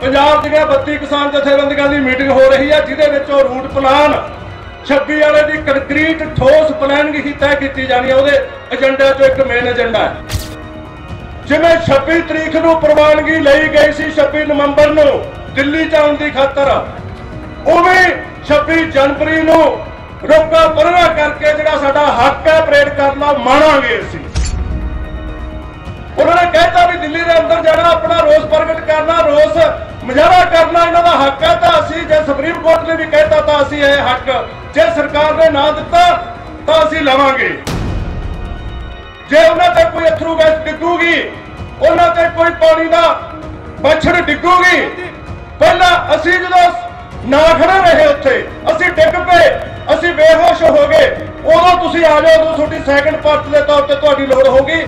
पंजाब ਦੀਆਂ 32 किसान जथेबंदियों की मीटिंग हो रही है, जिहदे रूट प्लान 26 वाले की कंक्रीट ठोस प्लानिंग ही तय की जानी है। उहदे एजेंडे चो एक मेन एजेंडा है, जिवें 26 तरीक नूं प्रवानगी लई गई सी 26 नवंबर नूं दिल्ली च आउण दी खातर, उवें 26 जनवरी नूं रोका परा करके जिहड़ा साडा हक है परेड करना माणांगे। असीं उन्होंने कहता भी दिल्ली के अंदर जाना, अपना रोस प्रगट करना, रोस मुजाहरा करना इन्हों का हक है। तो असीं जे सुप्रीम कोर्ट ने भी कहता तो असीं यह हक जे सरकार ने ना दिता तो असीं लवांगे। जे उन्हां ते कोई अथरू गैस डिगूगी, उन्हां ते कोई पानी का बछड़ डिगूगी, पहला असीं जदों ना खड़े रहे उत्थे असीं डिग पे, असीं बेहोश हो गए, उदों तुसीं आ जाओ, उदों तुहाडी सैकंड पार्ट के तौर पर तुहाडी लोड़ होगी।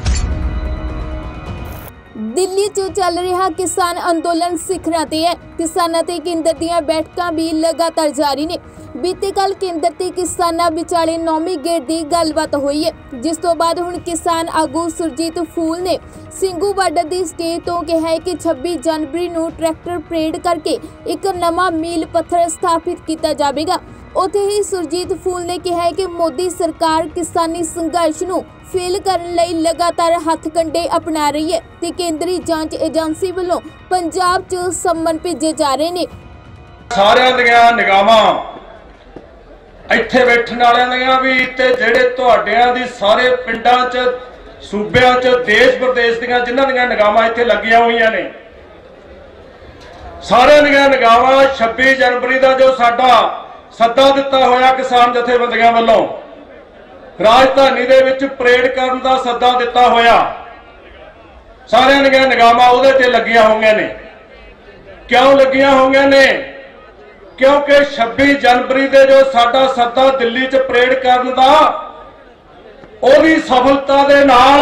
दिल्ली च चल रहा किसान अंदोलन सिखरां ते है। किसानां ते केंद्र दीयां बैठकां भी लगातार जारी ने। बीते कल केंद्र ते किसानां विचाले 9वीं गेड़ दी गलबात हुई है, जिस तो बाद हुण किसान आगू सुरजीत फूल ने ਸਿੰਘੂ ਬਾਰਡਰ ਦੀ स्टेज तो कहा है कि 26 जनवरी ਨੂੰ ट्रैक्टर परेड करके एक नवा मील पत्थर स्थापित किया जाएगा। उत्थे ही सुरजीत फूल ने कहा है कि मोदी सरकार किसानी संघर्ष ਨੂੰ फेल करने लई लगातार हथकंडे अपना रही है ते केंद्री जांच एजेंसी वालों पंजाब च सम्मन भेजे जा रहे ने। सारियां दियां निगाहां ਇੱਥੇ बैठण वालियां दियां भी ते ਜਿਹੜੇ ਤੁਹਾਡਿਆਂ ਦੀ ਸਾਰੇ ਪਿੰਡਾਂ 'ਚ सूबियां 'ਚ देश प्रदेश दियां जिन्हां दियां निगाहां ਇੱਥੇ ਲੱਗੀਆਂ ਹੋਈਆਂ ਨੇ, सारियां दियां निगाहां 26 जनवरी ਦਾ जो साडा सद्दा दिता होया किसान जथेबंदियों वालों राजधानी दे विच परेड करन दा सद्दा दिता होया, सारियां दियां निगाहां उहदे ते लगियां होईयां ने। क्यों लगियां होईयां ने? क्योंकि 26 जनवरी दे जो साडा सद्दा दिल्ली च परेड करन दा ओहदी सफलता दे नाल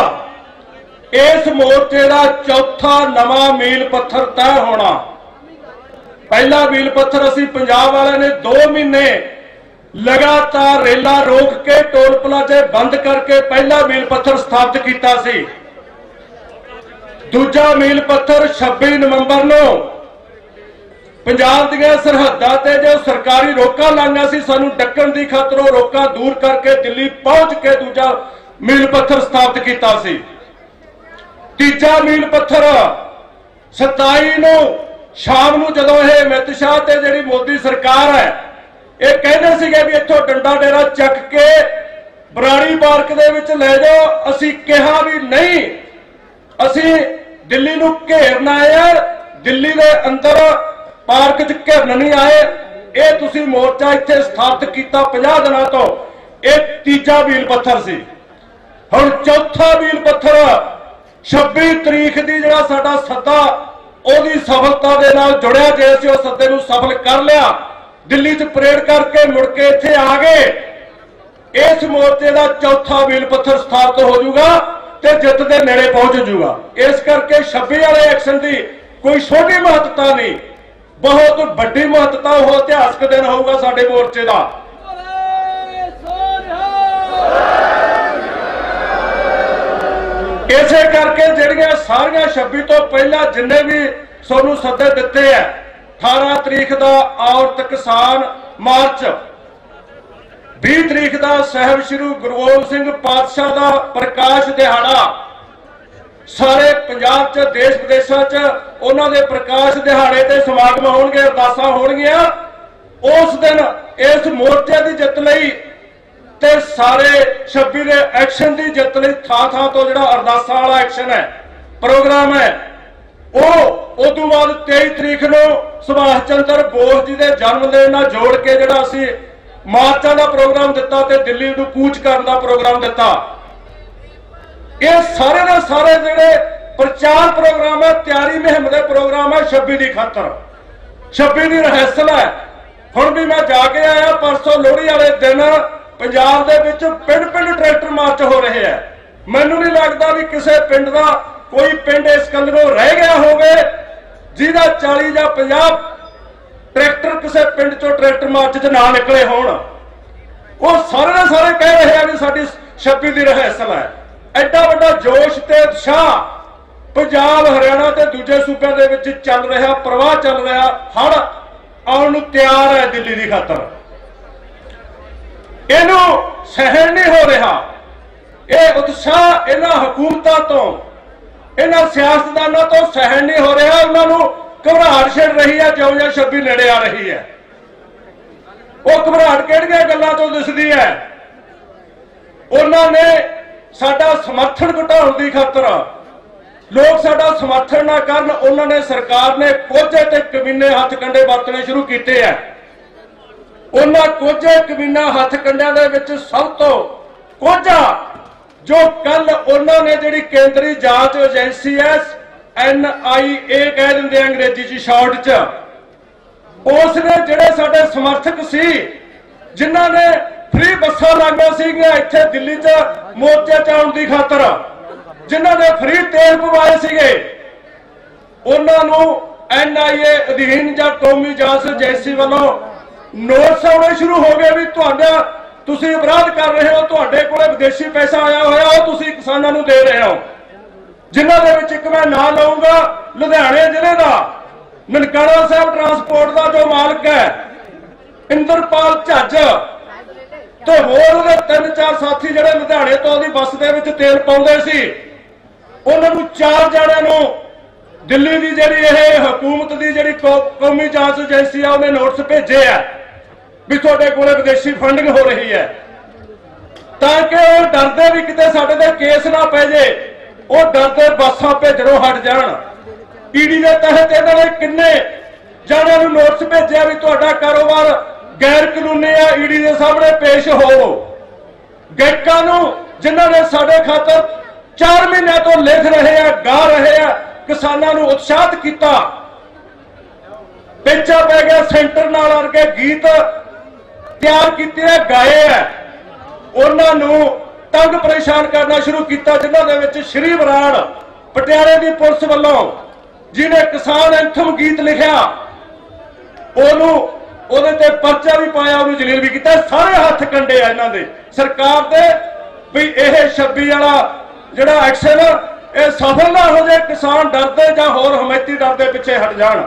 इस मोर्चे का चौथा नवा मील पत्थर तय होना। पहला मील पत्थर असीं पंजाब वाले ने 2 महीने लगातार रेला रोक के टोल प्लाजे बंद करके पहला मील पत्थर स्थापित किया सी। दूजा मील पत्थर 26 नवंबर नूं पंजाब दीआं सरहदां ते जो सरकारी रोकां लाईआं सी सानूं डक्कण दी खातर ओह रोकां दूर करके दिल्ली पहुंच के दूजा मील पत्थर स्थापित किया सी। तीजा मील पत्थर 27 नूं शाम नूं जदों यह अमित शाह ते जिहड़ी मोदी सरकार है ये कहते सीगे भी इत्थों डंडा डेरा चक के बराड़ी पार्क दे विच ले जाओ, असीं कहा भी नहीं, असीं दिल्ली नूं घेरना है, दिल्ली दे अंदर पार्क च घेरन नहीं आए। ये तुसीं मोर्चा इत्थे स्थापित किया 50 दिनों तो, एक तीजा मील पत्थर सी। हुण चौथा मील पत्थर 26 तरीक दी जिहड़ा साडा सद्दा ओहदी सफलता दे नाल जुड़िया, जे असीं उस सद्दे नूं सफल कर लिया, दिल्ली च परेड करके मुड़ के इत्थे आ गए, इस मोर्चे का चौथा मील पत्थर स्थापित हो जाऊगा ते जित दे नेड़े पहुंच जाऊगा। इस करके 26 वाले एक्शन की कोई छोटी महत्ता नहीं, बहुत बड़ी महत्ता हो इतिहासक दिन होगा साडे मोर्चे का। इसे करके जिहड़ियां सारियां 26 तो पहला जिन्ने भी सोनू सद्दे दिते है, 18 तरीक का औरत किसान मार्च, 20 तरीक का साहिब श्री गुरु गोबिंद सिंह पातशाह का प्रकाश दिहाड़ा, सारे पंजाब च देश विदेशों च उन्हां दे प्रकाश दिहाड़े ते समागम होणगे, अरदासां होणगियां। उस दिन इस मोर्चे की जित लई ते सारे 26 दे एक्शन की जित लई थां तो जिहड़ा अरदासां वाला एक्शन है प्रोग्राम है, उदों बाद 23 तरीक नूं सुभाष चंद्र बोस जी के जन्मदिन नाल जोड़ के जिहड़ा असीं मार्चां दा प्रोग्राम दिता ते दिल्ली नूं कूच करन दा प्रोग्राम दिता। ये सारे दे सारे जिहड़े प्रचार प्रोग्राम है, तैयारी मुहिम दे प्रोग्राम है 26 की खातर, 26 की रिहर्सल है। हुण भी मैं जाके आया, परसों लोहड़ी वाले दिन पंजाब दे विच पिंड ट्रैक्टर मार्च हो रहे हैं। मैनूं नहीं लगता भी किसी पिंड का कोई पिंड इस कलरों रह गया होवे जिहदा 40 या 50 ट्रैक्टर किसी पिंड चों ट्रैक्टर मार्च च ना निकले होण। वो सारे ने सारे कह रहे हैं भी साडी 26 की रिहर्सल है। एडा वड्डा जोश ते उत्साह पंजाब हरियाणा ते दूजे सूबे दे विच चल रहा प्रवाह चल रहा हड़ आउण नूं तैयार है दिल्ली की खातर। इहनूं सहन नहीं हो रहा। यह उत्साह इन्हां हुकूमतां तो इन्हां सियासतदानां तो सहन नहीं हो रहा। उन्होंने घबराहट छिड़ रही है ज्यों ज्यों 26 नेड़े आ रही है। वो घबराहट किहड़ियां गल्लां तो दिसदी है? उन्होंने साडा समर्थन घटाउण दी खातर लोग साडा समर्थन ना करन, उन्होंने सरकार ने कोझे ते कमीने हथ कंडे वरतने शुरू किए हैं। उन्होंने कोझे कमीना हथ कंडियां दे विच सब तो कोझा जो कल उन्होंने जिहड़ी केंद्री जांच एजेंसी है NIA कह दिंदे अंग्रेजी च शॉर्ट च, उसने जिहड़े साडे समर्थक सी जिन्हां ने फ्री बसां लाइयां सीगियां इत्थे दिल्ली च मोर्चे च आउण दी खातर, जिन्हां ने फ्री तेल पवाए सीगे, उन्हां नूं NIA अधीन जां कौमी जांच एजेंसी वालों नोटिस आने शुरू हो गए भी तुसीं अपराध कर रहे हो, तुहाडे कोले विदेशी पैसा आया होया वो तुसीं किसानां नूं दे रहे हो। जिन्हां दे विच एक मैं नाम लाऊंगा लुधियाने जिले का ननकाना साहब ट्रांसपोर्ट का जो मालिक है इंद्रपाल झज्ज, तो होर उहदे 3-4 साथी जिहड़े लुधियाने तो उहदी बस दे विच तेल पाउंदे सी, उन्हां नूं 4 जणिआं नूं दिल्ली की जिहड़ी इह हुकूमत की जिहड़ी कौमी जांच एजेंसी है उन्हें नोटिस भेजे है भी तुहाडे कोले विदेशी फंडिंग हो रही है, ताकि वो डरदे भी किते साडे ते केस ना पै जे, वो डरदे बसां भेजणों हट जाण। ईडी के तहत इन्होंने किन्ने जाणिआं नूं नोटिस भेजिआ भी तुहाडा कारोबार गैर कानूनी है, ईडी के सामने पेश हो। गैकां नूं जिन्हां ने साडे खातर 4 महीने तो लिख रहे हैं, गा रहे हैं, किसानों को उत्साहित किया, पेचा पै गया, सेंटर नाल वर्गे गीत तैयार किए गाए है, उन्होंने तंग परेशान करना शुरू किया, जिन्हों दे विच श्री बराड़ पटियाले की पुलिस वालों जिन्हें किसान एंथम गीत लिखा उहदे ते पर्चा भी पाया, उन्होंने जलील भी किया। सारे हथ कंडे आ इन्हां दे सरकार दे भी यह 26 वाला जिहड़ा एक्शन यह सफल ना हो जाए, किसान डरते जां होर हमायती डरते पिछे हट जाण।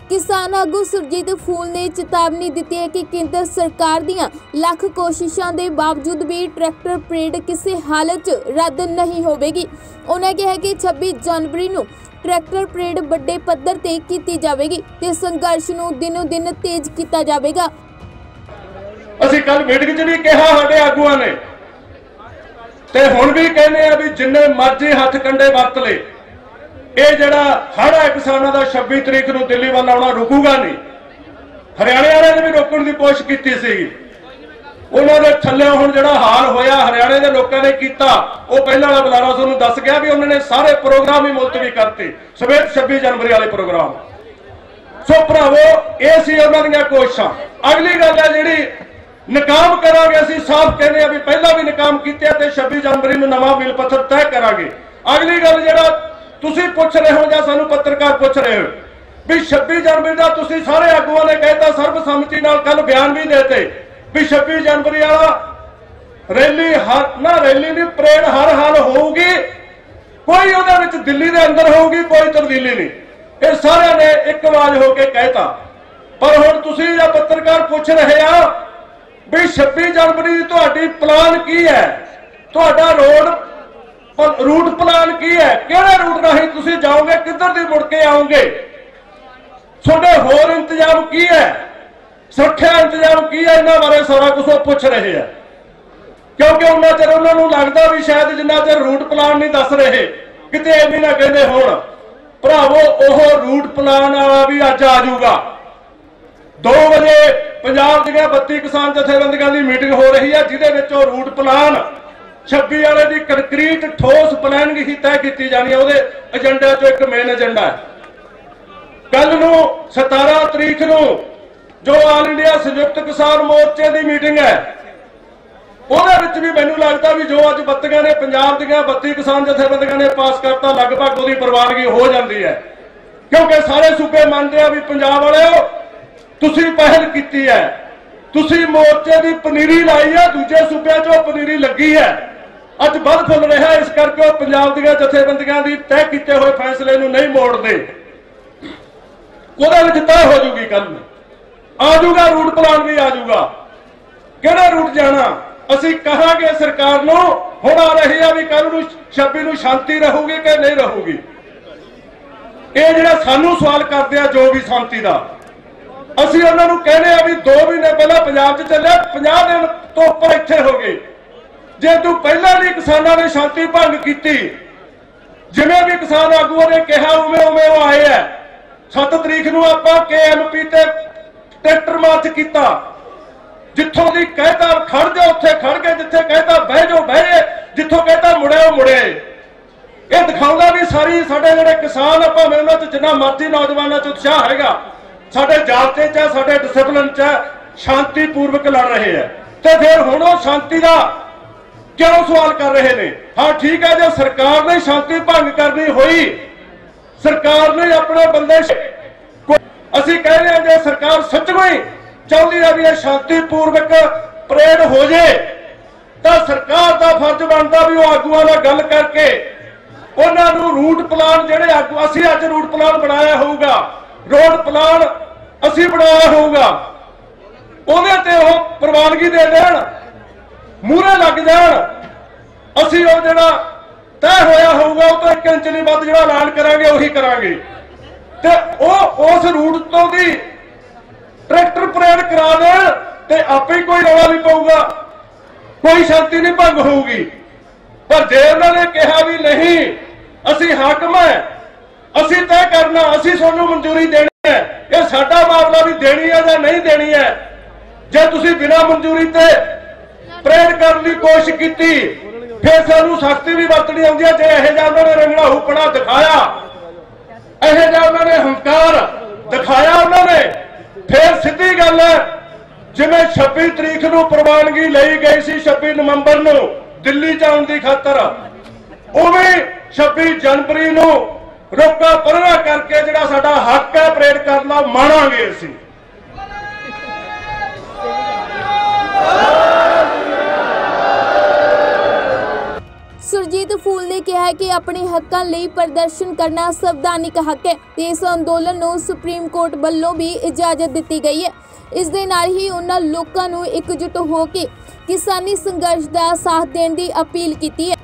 किसान आगू सुरजीत फूल ने चेतावनी दी है कि केंद्र सरकार दीआं लख कोशिशों के बावजूद भी ट्रैक्टर परेड किसी हालत च रद्द नहीं होगी। उन्होंने कहा कि 26 जनवरी नूं ट्रैक्टर परेड बड़े पद्धर ते कीती जाएगी ते संघर्ष नूं दिनों दिन तेज किया जाएगा। असीं कल मीटिंग च भी कहा साडे आगूआं ने ते हुण भी कहने आ भी जिन्ने मर्जी हथ कंडे वरत ले, ये जिहड़ा हड़ है किसानों का 26 तरीक नूं दिल्ली वाल आउणा रुकूगा नहीं। हरियाणे वाले ने भी रोकण की कोशिश की सी, उन्होंने थल्ले हुण जिहड़ा हाल होया हरियाणे के लोगों ने किया, वो पहला वाला बुलारा तुहानूं दस गया भी उन्होंने सारे प्रोग्राम ही मुलतवी करते सवेर 26 जनवरी वाले प्रोग्राम। सो भरावो ये सी उन्हां दीआं कोशिशां। अगली गल है जिहड़ी नाकाम करांगे, असीं साफ कहने भी पहला भी नाकाम कीते ते 26 जनवरी नूं नवां मील पत्थर तय करांगे। अगली गल जिहड़ा तुसीं पुछ रहे हो जां सानूं पत्रकार पुछ रहे हो भी 26 जनवरी का तुसीं सारे आगूआं ने कहता सर्वसम्मति नाल कल बयान भी देते भी 26 जनवरी वाला रैली ना रैली नहीं परेड हर हाल होगी, कोई उहदे विच दिल्ली के अंदर होगी, कोई तब्दीली नहीं। ये सारे ने एक आवाज होकर कहता। पर हुण तुसीं जां पत्रकार पूछ रहे आ भी 26 जनवरी तुहाडी प्लान की है, तुहाडा रूट प्लान की है, किहड़े रूट राही तुसीं जाओगे, किधर दी मुड़ के आओगे, तुहाडे होर इंतजाम की है, सुरक्षा इंतजाम की है, इन्हां बारे सारा कुछ पूछ रहे हैं। क्योंकि उन्ना चਿਰ ਉਹਨਾਂ ਨੂੰ लगता भी शायद जिन्ना चਿਰ रूट प्लान नहीं दस रहे किते ये भी ना कहते होण भरावो ओह रूट प्लान वाला भी अज आ जाऊगा। 2 बजे पंजाब दी 32 किसान जथेबंदियां की मीटिंग हो रही है, जिहदे विच ओह रूट प्लान 26 वाले की कंक्रीट ठोस प्लानिंग ही तय की जानी है। उहदे एजेंडे चो एक मेन एजेंडा है। कल नूं 17 तरीक नूं जो आल इंडिया संयुक्त किसान मोर्चे की मीटिंग है, ਉਹਦੇ ਵਿੱਚ भी मैनू लगता भी जो अज बत्तियां ने पंजाब दीआं 32 किसान जथेबंदियां ने पास करता लगभग उसकी प्रवानगी हो जाती है। क्योंकि सारे सूबे मानते हैं भी पंजाब वाले तुसीं पहल की है, तुसीं मोर्चे की पनीरी लाई है, दूजे सूबे चो पनीरी लगी है, ਅੱਜ ਵੱਧ ਫੁੱਲ ਰਿਹਾ। इस करके वो पंजाब ਦੀਆਂ ਜਥੇਬੰਦੀਆਂ ਦੀ तय किए हुए फैसले ਨੂੰ नहीं मोड़ते। ਉਹਦੇ ਵਿੱਚ तय हो जूगी, कल आ जूगा रूट प्लान भी आ जूगा, ਕਿਹੜਾ रूट जाना। ਅਸੀਂ ਕਹਾਂਗੇ सरकार ਨੂੰ, ਹੁਣ आ रही है भी कल ਨੂੰ 26 ਨੂੰ शांति रहूगी कि नहीं रहूगी। ਇਹ ਜਿਹੜਾ ਸਾਨੂੰ सवाल करते हैं जो भी शांति का, ਅਸੀਂ ਉਹਨਾਂ ਨੂੰ ਕਹਿੰਦੇ ਆ ਵੀ 2 ਮਹੀਨੇ ਪਹਿਲਾਂ ਪੰਜਾਬ 'ਚ ਚੱਲਿਆ, 50 ਦਿਨ ਤੋਂ ਉੱਪਰ ਇੱਥੇ ਹੋ ਗਏ। ਜੇ ਤੂੰ ਪਹਿਲਾਂ ਵੀ ਕਿਸਾਨਾਂ ਨੇ ਸ਼ਾਂਤੀ ਭੰਗ ਕੀਤੀ, ਜਿਵੇਂ ਵੀ ਕਿਸਾਨ ਆਗੂਆਂ ਨੇ ਕਿਹਾ ਉਵੇਂ ਉਹ ਆਏ ਆ। 7 ਤਰੀਕ ਨੂੰ ਆਪਾਂ KMP ਤੇ ਟਰੈਕਟਰ ਮਾਰਚ ਕੀਤਾ, ਜਿੱਥੋਂ ਦੀ ਕਹਿਤਾ ਖੜ ਜਾ ਉੱਥੇ ਖੜ ਗਏ, ਜਿੱਥੇ ਕਹਿਤਾ ਬਹਿ ਜਾਓ ਬਹਿ ਗਏ, ਜਿੱਥੋਂ ਕਹਿਤਾ ਮੁੜਿਓ ਮੁੜੇ। ਇਹ ਦਿਖਾਉਂਦਾ ਵੀ ਸਾਰੀ ਸਾਡੇ ਜਿਹੜੇ ਕਿਸਾਨ ਆ, ਭਾਵੇਂ ਉਹਨਾਂ 'ਚ ਜਿੰਨਾ ਮਰਜ਼ੀ ਨੌਜਵਾਨਾਂ 'ਚ ਉਤਸ਼ਾਹ ਹੈਗਾ, ਸਾਡੇ ਜਾਬਤੇ 'ਚ ਸਾਡੇ ਡਿਸਪਲਿਨ 'ਚ ਸ਼ਾਂਤੀਪੂਰਵਕ ਲੜ ਰਹੇ ਆ। ਤੇ ਫਿਰ ਹੁਣ ਉਹ ਸ਼ਾਂਤੀ ਦਾ क्यों सवाल कर रहे हैं। हाँ ठीक है, जो सरकार ने शांति भंग करनी हुई, सरकार ने अपने बंदे असी कह रहे हैं, जो सरकार सचमुच ही चाहती है भी यह शांतिपूर्वक परेड हो जाए, तो सरकार का फर्ज बनता भी आगुआं नाल गल करके उन्होंने रूट प्लान जिहड़े आगू असी अज रूट प्लान बनाया होगा, रोड प्लान असी बनाया होगा, उहदे ते ओह प्रवानगी दे देण, मूहरे लग जाण। असी वो जिहड़ा तय होया होगा वो तो 1 इंच नहीं वध जिहड़ा ऐलान करांगे उही करांगे। ते उस रूट तो दी ट्रैक्टर परेड करा देण ते आपे ही कोई रौला नहीं पऊगा, कोई शांति नहीं भंग होगी। पर जे उन्होंने कहा भी नहीं असी हाकम है, असी तय करना, असी सोनू मंजूरी देनी है, ये साडा मामला भी देनी है या नहीं देनी है। जे तुसी बिना मंजूरी ते परेड करने की कोशिश की, फिर सानू सख्ती भी वरतनी आउंदी है। जे इहो जिहा उन्होंने रंगड़ाहूपना दिखाया, इहो जिहा उन्होंने हंकार दिखाया उन्होंने, फिर सीधी गल है जिवें 26 तरीक नूं प्रवानगी लई गई सी 26 नवंबर नूं दिल्ली जाण दी खातर, उवें 26 जनवरी नूं रोका परा करके जिहड़ा साडा हक है परेड करना माणांगे असीं। सुरजीत फूल ने कहा है कि अपने हकों लिए प्रदर्शन करना संवैधानिक हक है ते इस अंदोलन नूं सुप्रीम कोर्ट वालों भी इजाजत दी गई है। इस दे नाल ही उन्हां लोकां नूं एकजुट हो के किसानी संघर्ष का साथ देने की अपील की है,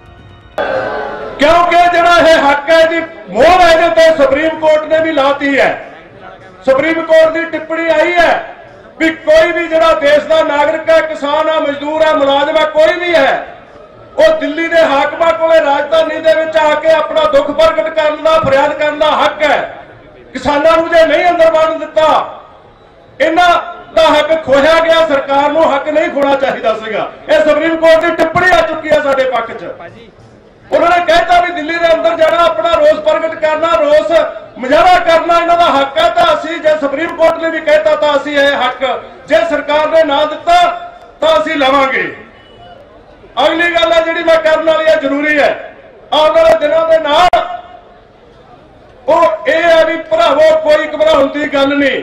क्योंकि जिहड़ा यह हक है जी मोहर है ते सुप्रीम कोर्ट ने भी लाती है। सुप्रीम कोर्ट की टिप्पणी आई है भी कोई भी जिहड़ा देश का नागरिक है, किसान है, मजदूर है, मुलाजम है, कोई भी है, वो दिल्ली के हाकमां कोले राजधानी दे विच आके अपना दुख प्रगट करने का फरियाद करने का हक है। किसानों को जो नहीं अंदर बन दिता, इन्हां दा हक खोया गया, सरकार को हक नहीं खोना चाहिए सीगा। यह सुप्रीम कोर्ट की टिप्पणी आ चुकी है साडे पक्ष च। उन्होंने कहता भी दिल्ली के अंदर जाना, अपना रोस प्रगट करना, रोस मुजाहरा करना इन्हां दा हक है। तो असीं जे सुप्रीम कोर्ट ने भी कहता तो असीं यह हक जे सरकार ने ना दिता तो असीं लवांगे। अगली गल है जिहड़ी मैं करने वाली है, जरूरी है आने वाले दिनों के नाल वो ये है भी भरावो कोई घबराउण दी गल नहीं।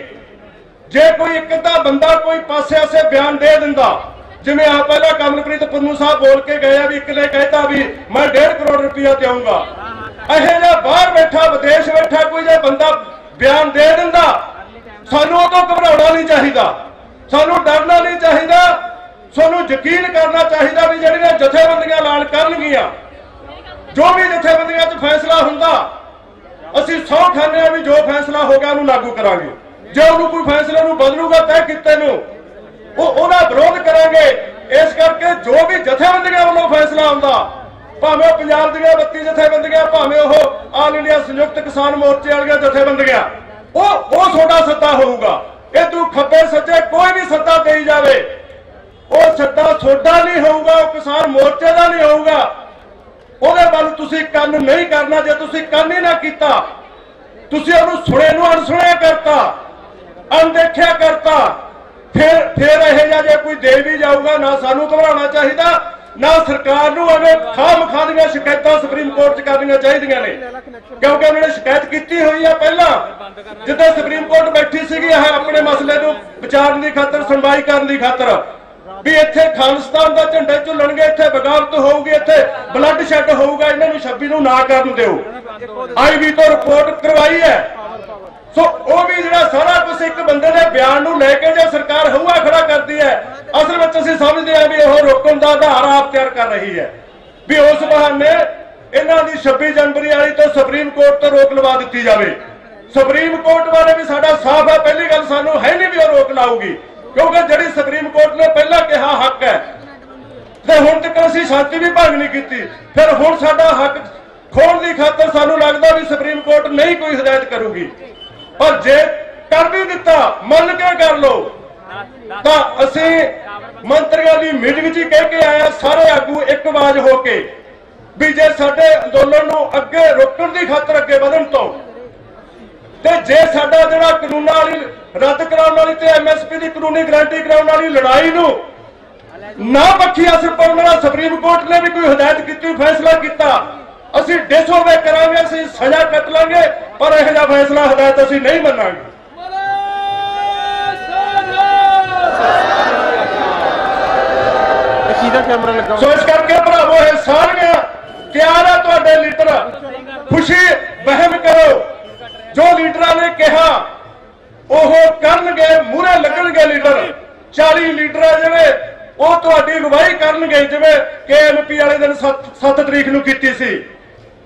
जे कोई एक बंदा कोई पासे आसे बयान दे दिंदा, जिवें आ पहला कमलप्रीत पुन्नू साहब बोल के गए भी, एक ने कहता भी मैं 1.5 करोड़ रुपया देऊंगा, इहो जिहा बाहर बैठा विदेश बैठा कोई जो बंदा बयान दे दिंदा, सानू उह तों घबराउणा नहीं चाहिदा, सानू डरना नहीं चाहिदा, सानू यकीन करना चाहिए भी जिहड़ियां जथेबंदियां ऐलान करनगियां, जो भी जथेबंदियां च फैसला हुंदा असीं सौं खाने भी जो फैसला होगा उहनूं लागू करांगे। जे उहनूं कोई फैसले नूं बदलूगा तय कीते नूं उहदा विरोध करांगे। इस करके जो भी जथेबंदियां वालों फैसला आउंदा, भावें पंजाब दीयां 32 जथेबंदियां, भावें ओह आल इंडिया संयुक्त किसान मोर्चे वालियां जथेबंदियां, ओह तुहाडा सत्ता होऊगा। ये तूं खब्बे सज्जे कोई भी सत्ता देई जावे, वो सत्ता थोड़ा नहीं होगा, वो किसान मोर्चे का नहीं होगा, ਉਹਦੇ ਵੱਲ ਤੁਸੀਂ ਕੰਨ नहीं करना। जे ਤੁਸੀਂ ਕੰਨ ही ना ਕੀਤਾ, ਤੁਸੀਂ ਉਹਨੂੰ ਸੁਣੇ ਨੂੰ ਅਣਸੁਣਿਆ ਕਰਤਾ, अनदेखिया करता, फिर यह जे कोई दे भी जाऊगा ना सानू घबराना चाहिए, ना सरकार नूं एवें खाम-खा दीआं शिकायतां सुप्रीम कोर्ट च करनियां चाहीदियां ने, क्योंकि उन्होंने शिकायत की हुई है पहला जिद्दां सुप्रीम कोर्ट बैठी सीगी अपने मसले नूं विचारन दी खातर, सुनवाई करन दी खातर। भी इत्थे खालिस्तान का झंडा झुलणगे, इत्थे बगावत होगी, इत्थे ब्लड शेड होगा, इन्होंने 26 नूं ना करन दिओ। IB तो रिपोर्ट करवाई है। सो वो भी जिहड़ा सारा कुछ एक बंदे के बयान नूं लैके जो सरकार हवा खड़ा करती है, असल में असीं समझते हैं भी वह रोकण का आधार आप तैयार कर रही है भी उस बहाने इन्हां दी 26 जनवरी वाली तो सुप्रीम कोर्ट तो रोक लवा दी जाए। सुप्रीम कोर्ट वाले भी साडा साफ है, पहली गल सानू है नहीं भी वो रोक लाऊगी, क्योंकि जिहड़ी सुप्रीम कोर्ट ने पहला कहा हक है ते हुण तक असीं शांति भी भंग नहीं की, फिर हुण साडा हक खोण की खातर सानू लगदा भी सुप्रीम कोर्ट नहीं कोई हिदायत करूगी। पर जे कर भी दिता मन के कर लो तो असीं मंत्रियों की मीटिंग च कह के आए सारे आगू एक आवाज होके भी जे साडे अंदोलन नूं अगे रोकण की खातर अगे वधण तो ते जे साडा जिहड़ा कानूनां वाली रद्द कराउण वाली ते MSP की कानूनी गारंटी कराउण वाली लड़ाई नूं ना पक्षी असर पाउण वाला सुप्रीम कोर्ट ने भी कोई हिदायत की फैसला किया, असीं डिसओबे करांगे, असीं सजा कट लांगे, पर इहो जिहा फैसला हिदायत असीं नहीं मन्नांगे। सो इस करके भरावो ये सारियां तैयार है तुहाडे लीडर, खुशी वहम करो जो लीडरां ने कहा ओह करनगे, मूहरे लगणगे लीडर 40 लीडर जिवें ਉਹ ਤੁਹਾਡੀ ਅਗਵਾਈ ਕਰਨਗੇ, ਜਿਵੇਂ KMP ਵਾਲੇ ਦਿਨ 7 ਤਰੀਕ ਨੂੰ ਕੀਤੀ ਸੀ,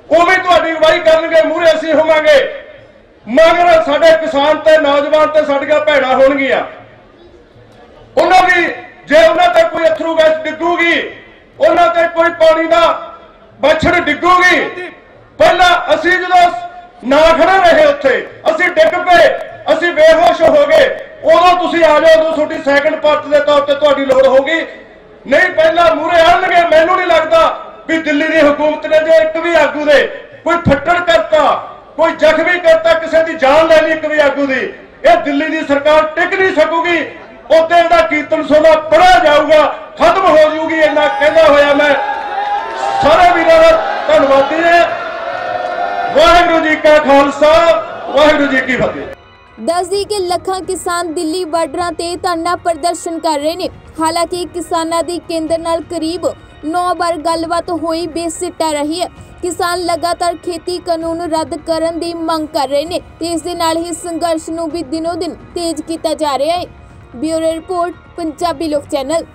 ਉਹ ਵੀ ਤੁਹਾਡੀ ਅਗਵਾਈ ਕਰਨਗੇ, ਮੂਹਰੇ ਅਸੀਂ ਹੋਵਾਂਗੇ, ਮਗਰ ਸਾਡੇ ਕਿਸਾਨ ਤੇ ਨੌਜਵਾਨ ਤੇ ਸਾਡੀਆਂ ਭੈਣਾਂ ਹੋਣਗੀਆਂ, ਉਹਨਾਂ ਦੀ ਜੇ ਉਹਨਾਂ ਤੇ ਕੋਈ ਅਥਰੂ ਗੈਸ ਡਿੱਗੂਗੀ, ਉਹਨਾਂ ਤੇ ਕੋਈ ਪਾਣੀ ਦਾ ਬਛੜ ਡਿੱਗੂਗੀ, ਪਹਿਲਾਂ ਅਸੀਂ ਜਦੋਂ ਨਾ ਖੜੇ ਰਹੇ ਉੱਥੇ ਅਸੀਂ ਡਿੱਗ ਪਏ, ਅਸੀਂ ਬੇਹੋਸ਼ ਹੋ ਗਏ, उदों तुसीं आ जाओ, उदों तुहाडी सैकंड पार्ट के तौर पर तुहाडी लोड़ होगी, नहीं पहला मूहरे आउणगे। मैनूं नहीं लगता भी दिल्ली की हुकूमत ने जो एक भी आगू दे कोई फट्टड़ करता, कोई जख्मी करता, किसी की जान ले ली एक भी आगू की, यह दिल्ली की सरकार टिक नहीं सकूगी। उत्ते इहदा कीर्तन सोना पढ़ा जाऊगा, खत्म हो जाऊगी। इन्ना कहंदा होया मैं सारे वीरां दा धन्नवादी है। वाहिगुरू जी का खालसा, वाहिगुरू जी की फतेह। दस दी कि ਲੱਖਾਂ किसान दिल्ली ਬਾਰਡਰਾਂ ਤੇ ਧਰਨਾ प्रदर्शन कर रहे हैं। हालांकि किसानों की केंद्र नाल करीब 9 बार गलबात हुई बेसिट्टा रही है। किसान लगातार खेती कानून रद्द करने की मंग कर रहे हैं ते इस दे नाल ही संघर्ष नूं भी दिनों दिन तेज किया जा रहा है। ब्यूरो रिपोर्ट, पंजाबी लोक चैनल।